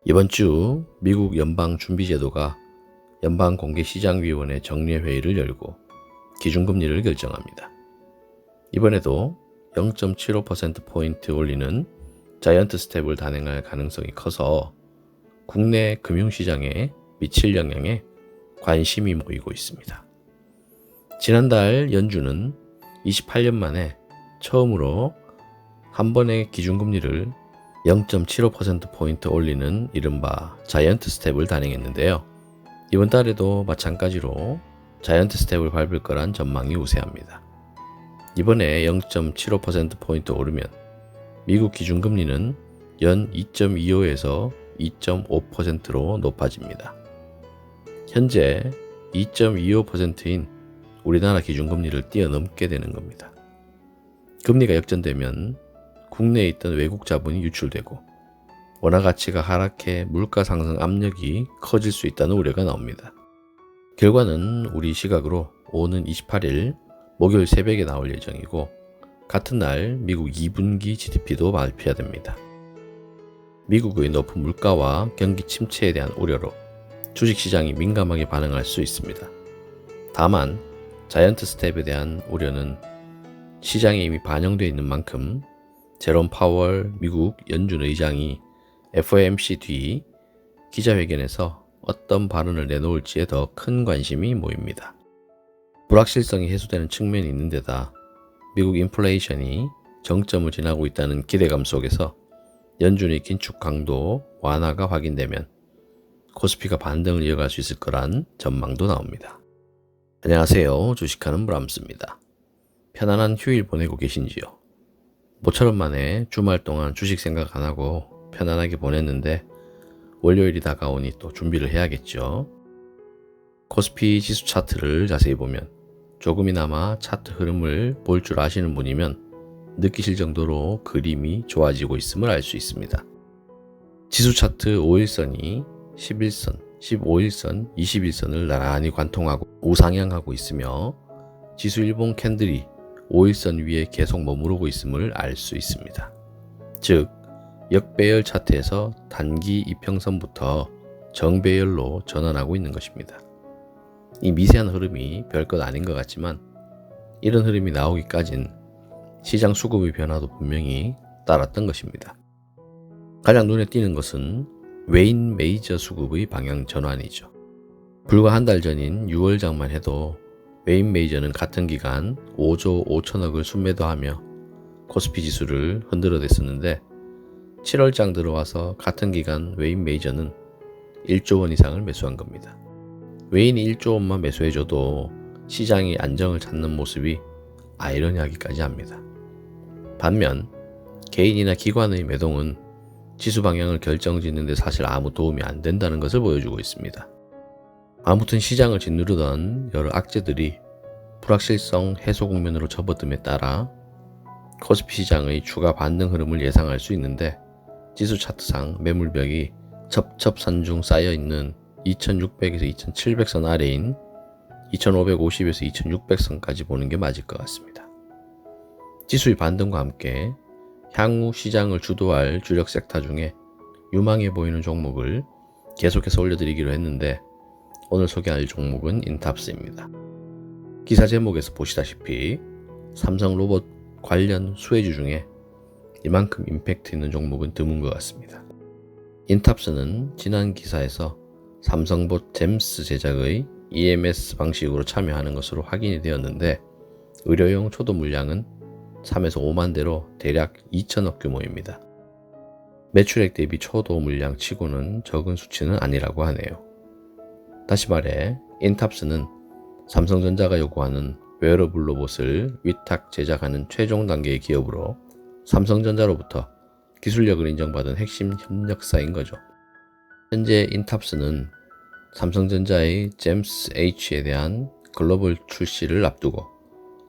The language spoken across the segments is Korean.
이번 주 미국 연방준비제도가 연방공개시장위원회 정례회의를 열고 기준금리를 결정합니다. 이번에도 0.75%포인트 올리는 자이언트 스텝을 단행할 가능성이 커서 국내 금융시장에 미칠 영향에 관심이 모이고 있습니다. 지난달 연준은 28년 만에 처음으로 한 번의 기준금리를 0.75%포인트 올리는 이른바 자이언트 스텝을 단행했는데요. 이번 달에도 마찬가지로 자이언트 스텝을 밟을 거란 전망이 우세합니다. 이번에 0.75%포인트 오르면 미국 기준금리는 연 2.25에서 2.5%로 높아집니다. 현재 2.25%인 우리나라 기준금리를 뛰어넘게 되는 겁니다. 금리가 역전되면 국내에 있던 외국 자본이 유출되고 원화 가치가 하락해 물가 상승 압력이 커질 수 있다는 우려가 나옵니다. 결과는 우리 시각으로 오는 28일 목요일 새벽에 나올 예정이고 같은 날 미국 2분기 GDP도 발표됩니다. 미국의 높은 물가와 경기 침체에 대한 우려로 주식시장이 민감하게 반응할 수 있습니다. 다만 자이언트 스텝에 대한 우려는 시장에 이미 반영되어 있는 만큼 제롬 파월 미국 연준 의장이 FOMC 뒤 기자회견에서 어떤 발언을 내놓을지에 더 큰 관심이 모입니다. 불확실성이 해소되는 측면이 있는 데다 미국 인플레이션이 정점을 지나고 있다는 기대감 속에서 연준의 긴축 강도 완화가 확인되면 코스피가 반등을 이어갈 수 있을 거란 전망도 나옵니다. 안녕하세요. 주식하는 브람스입니다. 편안한 휴일 보내고 계신지요? 모처럼 만에 주말 동안 주식 생각 안 하고 편안하게 보냈는데 월요일이 다가오니 또 준비를 해야겠죠. 코스피 지수 차트를 자세히 보면 조금이나마 차트 흐름을 볼 줄 아시는 분이면 느끼실 정도로 그림이 좋아지고 있음을 알 수 있습니다. 지수 차트 5일선이 11선, 15일선, 21선을 나란히 관통하고 우상향하고 있으며 지수 일봉 캔들이 5일선 위에 계속 머무르고 있음을 알 수 있습니다. 즉, 역배열 차트에서 단기 이평선부터 정배열로 전환하고 있는 것입니다. 이 미세한 흐름이 별것 아닌 것 같지만 이런 흐름이 나오기까진 시장 수급의 변화도 분명히 따랐던 것입니다. 가장 눈에 띄는 것은 외인 메이저 수급의 방향 전환이죠. 불과 한 달 전인 6월장만 해도 외인 메이저는 같은 기간 5조 5천억을 순매도하며 코스피 지수를 흔들어댔었는데 7월장 들어와서 같은 기간 외인 메이저는 1조 원 이상을 매수한 겁니다. 외인이 1조 원만 매수해줘도 시장이 안정을 찾는 모습이 아이러니하기까지 합니다. 반면 개인이나 기관의 매동은 지수 방향을 결정짓는 데 사실 아무 도움이 안 된다는 것을 보여주고 있습니다. 아무튼 시장을 짓누르던 여러 악재들이 불확실성 해소 국면으로 접어듦에 따라 코스피 시장의 추가 반등 흐름을 예상할 수 있는데 지수 차트상 매물벽이 첩첩산중 쌓여있는 2600에서 2700선 아래인 2550에서 2600선까지 보는 게 맞을 것 같습니다. 지수의 반등과 함께 향후 시장을 주도할 주력 섹터 중에 유망해 보이는 종목을 계속해서 올려드리기로 했는데 오늘 소개할 종목은 인탑스입니다. 기사 제목에서 보시다시피 삼성 로봇 관련 수혜주 중에 이만큼 임팩트 있는 종목은 드문 것 같습니다. 인탑스는 지난 기사에서 삼성봇 잼스 제작의 EMS 방식으로 참여하는 것으로 확인이 되었는데 의료용 초도 물량은 3에서 5만 대로 대략 2천억 규모입니다. 매출액 대비 초도 물량 치고는 적은 수치는 아니라고 하네요. 다시 말해 인탑스는 삼성전자가 요구하는 웨어러블 로봇을 위탁 제작하는 최종 단계의 기업으로 삼성전자로부터 기술력을 인정받은 핵심 협력사인 거죠. 현재 인탑스는 삼성전자의 잼스 H에 대한 글로벌 출시를 앞두고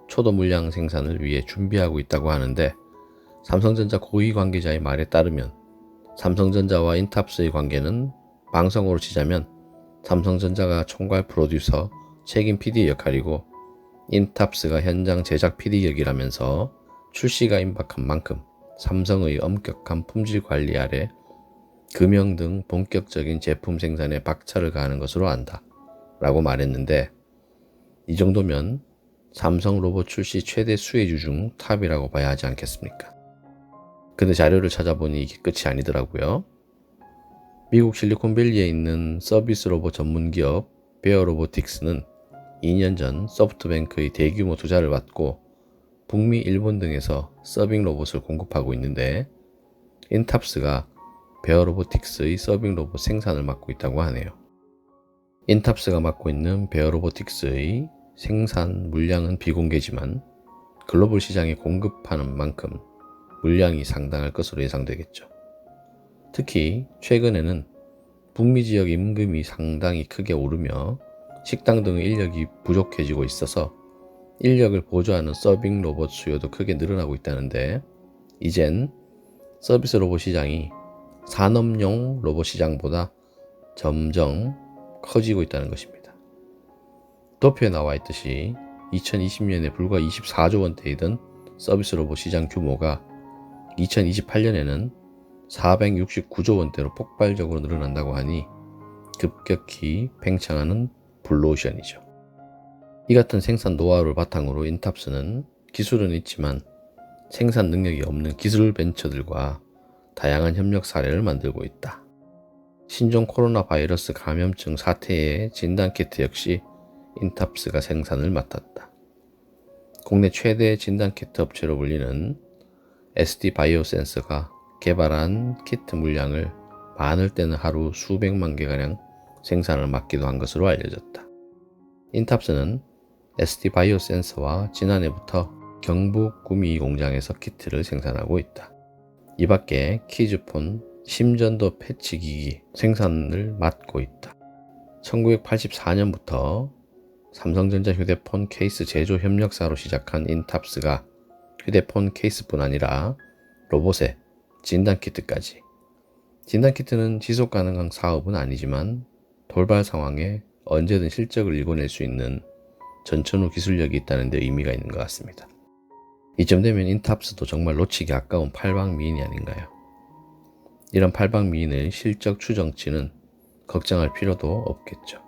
초도 물량 생산을 위해 준비하고 있다고 하는데 삼성전자 고위 관계자의 말에 따르면 삼성전자와 인탑스의 관계는 방송으로 치자면 삼성전자가 총괄 프로듀서 책임 PD 역할이고 인탑스가 현장 제작 PD 역이라면서 출시가 임박한 만큼 삼성의 엄격한 품질 관리 아래 금형 등 본격적인 제품 생산에 박차를 가하는 것으로 안다 라고 말했는데, 이 정도면 삼성 로봇 출시 최대 수혜주 중 탑이라고 봐야 하지 않겠습니까? 근데 자료를 찾아보니 이게 끝이 아니더라고요. 미국 실리콘밸리에 있는 서비스 로봇 전문 기업 베어 로보틱스는 2년 전 소프트뱅크의 대규모 투자를 받고 북미, 일본 등에서 서빙 로봇을 공급하고 있는데, 인탑스가 베어 로보틱스의 서빙 로봇 생산을 맡고 있다고 하네요. 인탑스가 맡고 있는 베어 로보틱스의 생산 물량은 비공개지만 글로벌 시장에 공급하는 만큼 물량이 상당할 것으로 예상되겠죠. 특히 최근에는 북미 지역 임금이 상당히 크게 오르며 식당 등의 인력이 부족해지고 있어서 인력을 보조하는 서빙 로봇 수요도 크게 늘어나고 있다는데, 이젠 서비스 로봇 시장이 산업용 로봇 시장보다 점점 커지고 있다는 것입니다. 도표에 나와 있듯이 2020년에 불과 24조 원대이던 서비스 로봇 시장 규모가 2028년에는 469조 원대로 폭발적으로 늘어난다고 하니 급격히 팽창하는 블루오션이죠. 이 같은 생산 노하우를 바탕으로 인탑스는 기술은 있지만 생산 능력이 없는 기술 벤처들과 다양한 협력 사례를 만들고 있다. 신종 코로나 바이러스 감염증 사태의 진단키트 역시 인탑스가 생산을 맡았다. 국내 최대 진단키트 업체로 불리는 SD바이오센서가 개발한 키트 물량을 많을 때는 하루 수백만 개가량 생산을 맡기도 한 것으로 알려졌다. 인탑스는 SD바이오센서와 지난해부터 경북 구미 공장에서 키트를 생산하고 있다. 이 밖에 키즈폰, 심전도 패치기기 생산을 맡고 있다. 1984년부터 삼성전자 휴대폰 케이스 제조 협력사로 시작한 인탑스가 휴대폰 케이스뿐 아니라 로봇에 진단키트까지. 진단키트는 지속 가능한 사업은 아니지만 돌발 상황에 언제든 실적을 일궈낼 수 있는 전천후 기술력이 있다는 데 의미가 있는 것 같습니다. 이쯤 되면 인탑스도 정말 놓치기 아까운 팔방미인이 아닌가요? 이런 팔방미인의 실적 추정치는 걱정할 필요도 없겠죠.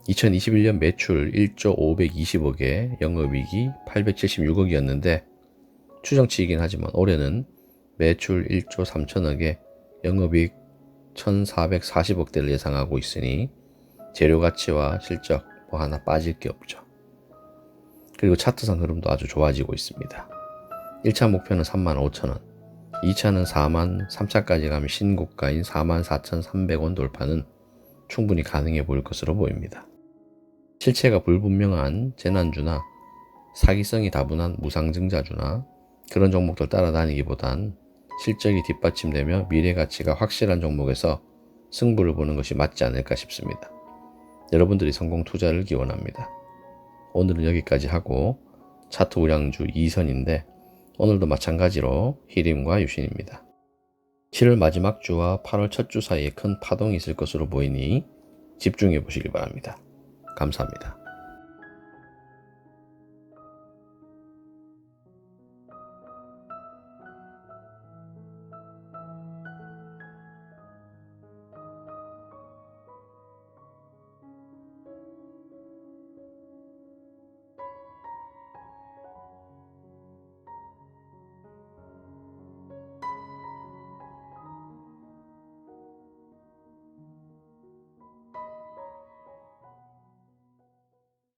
2021년 매출 1조 520억에 영업이익이 876억이었는데 추정치이긴 하지만 올해는 매출 1조 3천억에 영업이익 1440억대를 예상하고 있으니 재료가치와 실적 뭐 하나 빠질 게 없죠. 그리고 차트상 흐름도 아주 좋아지고 있습니다. 1차 목표는 35,000원, 2차는 4만, 3차까지 가면 신고가인 44,300원 돌파는 충분히 가능해 보일 것으로 보입니다. 실체가 불분명한 재난주나 사기성이 다분한 무상증자주나 그런 종목들 따라다니기보단 실적이 뒷받침되며 미래 가치가 확실한 종목에서 승부를 보는 것이 맞지 않을까 싶습니다. 여러분들이 성공 투자를 기원합니다. 오늘은 여기까지 하고 차트 우량주 2선인데 오늘도 마찬가지로 히림과 유신입니다. 7월 마지막 주와 8월 첫 주 사이에 큰 파동이 있을 것으로 보이니 집중해 보시기 바랍니다. 감사합니다.